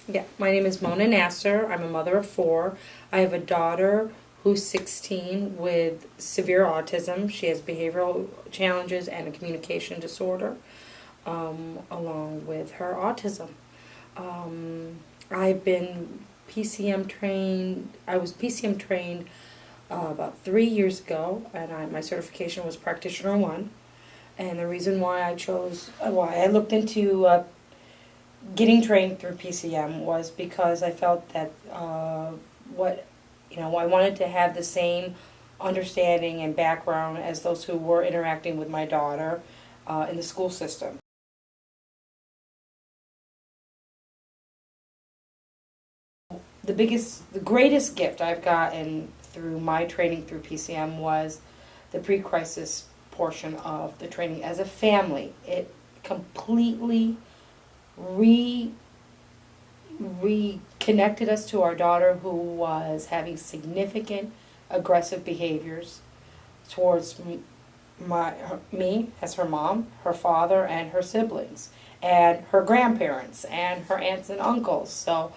Yeah, my name is Mona Nasser. I'm a mother of four. I have a daughter who's 16 with severe autism. She has behavioral challenges and a communication disorder, along with her autism. I've been PCM trained. I was PCM trained about 3 years ago, and my certification was Practitioner 1. And the reason why why I looked into getting trained through PCM was because I felt that I wanted to have the same understanding and background as those who were interacting with my daughter in the school system. The greatest gift I've gotten through my training through PCM was the pre-crisis portion of the training as a family. It completely reconnected us to our daughter, who was having significant aggressive behaviors towards me as her mom, her father, and her siblings, and her grandparents, and her aunts and uncles. So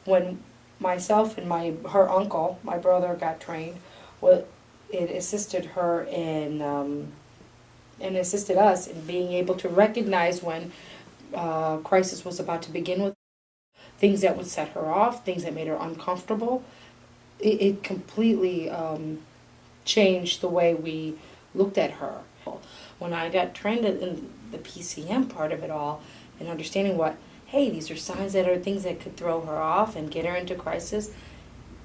when myself and her uncle, my brother, got trained, well, it assisted her in and assisted us in being able to recognize when crisis was about to begin, with things that would set her off, things that made her uncomfortable. It completely changed the way we looked at her. When I got trained in the PCM part of it all, and understanding hey, these are signs that are things that could throw her off and get her into crisis,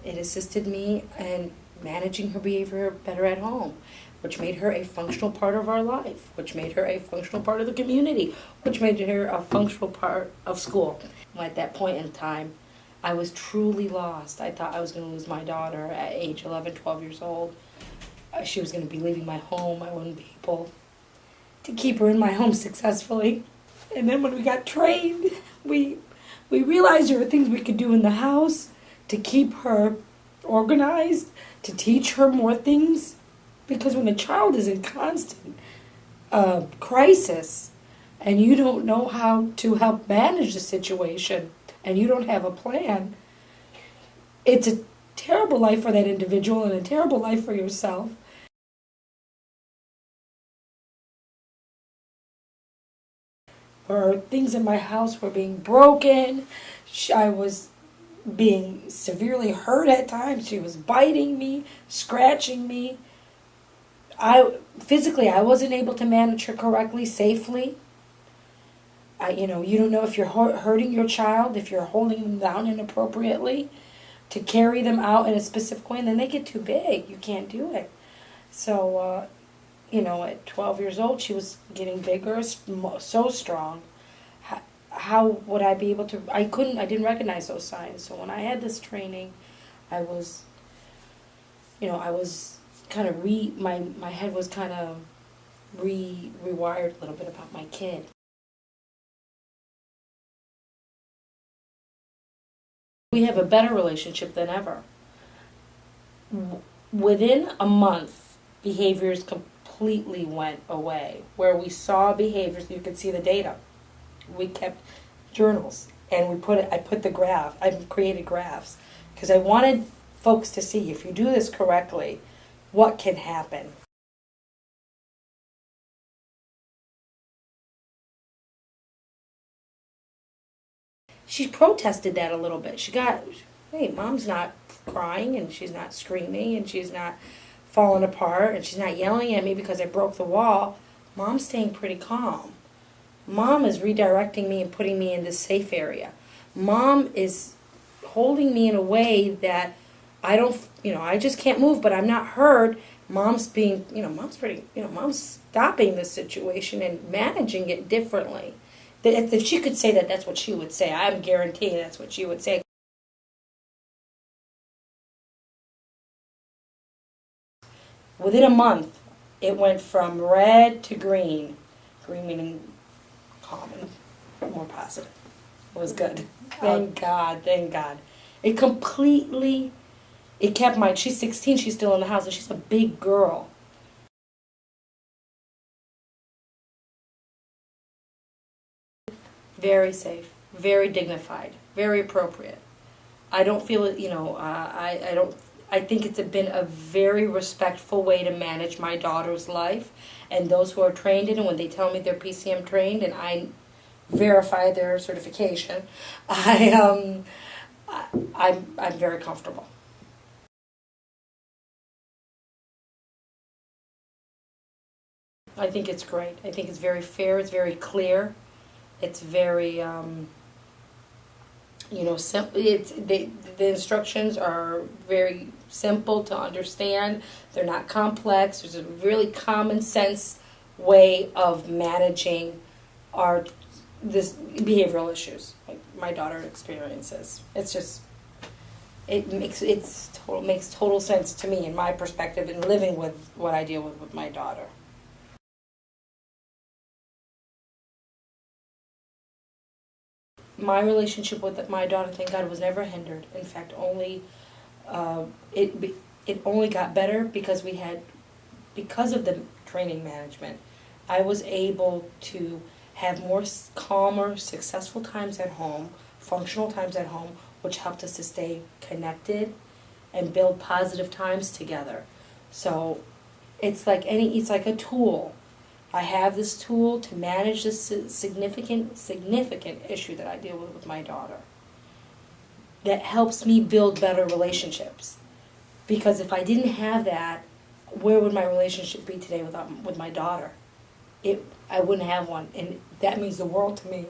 it assisted me in managing her behavior better at home, which made her a functional part of our life, which made her a functional part of the community, which made her a functional part of school. At that point in time, I was truly lost. I thought I was going to lose my daughter at age 11, 12 years old. She was going to be leaving my home. I wouldn't be able to keep her in my home successfully. And then when we got trained, we realized there were things we could do in the house to keep her organized, to teach her more things. Because when a child is in constant crisis and you don't know how to help manage the situation and you don't have a plan, it's a terrible life for that individual and a terrible life for yourself. Or things in my house were being broken. I was being severely hurt at times. She was biting me, scratching me. Physically, I wasn't able to manage her correctly, safely. You don't know if you're hurting your child, if you're holding them down inappropriately, to carry them out in a specific way, and then they get too big. You can't do it. So, at 12 years old, she was getting bigger, so strong. How would I be able to? I didn't recognize those signs. So when I had this training, I was kind of my head was kind of rewired a little bit about my kid. We have a better relationship than ever. Within a month, behaviors completely went away. Where we saw behaviors, you could see the data. We kept journals, and I created graphs, because I wanted folks to see, if you do this correctly, what can happen. She protested that a little bit. Hey, mom's not crying, and she's not screaming, and she's not falling apart, and she's not yelling at me because I broke the wall. Mom's staying pretty calm. Mom is redirecting me and putting me in this safe area. Mom is holding me in a way that I just can't move, but I'm not hurt. Mom's stopping the situation and managing it differently. If she could say that, that's what she would say. I'm guaranteeing that's what she would say. Within a month, it went from red to green. Green meaning calm and more positive. It was good. Thank God. It kept she's 16, she's still in the house, and she's a big girl. Very safe, very dignified, very appropriate. I don't feel it, I don't, I think been a very respectful way to manage my daughter's life, and those who are trained in it, when they tell me they're PCM trained and I verify their certification, I'm very comfortable. I think it's great. I think it's very fair, it's very clear, it's very, the instructions are very simple to understand. They're not complex. There's a really common sense way of managing this behavioral issues like my daughter experiences. It's just makes total sense to me in my perspective in living with what I deal with my daughter. My relationship with my daughter, thank God, was never hindered. In fact, it only got better because of the training management. I was able to have more calmer, successful times at home, functional times at home, which helped us to stay connected and build positive times together. So it's like a tool. I have this tool to manage this significant issue that I deal with my daughter. That helps me build better relationships. Because if I didn't have that, where would my relationship be today with my daughter? I wouldn't have one, and that means the world to me.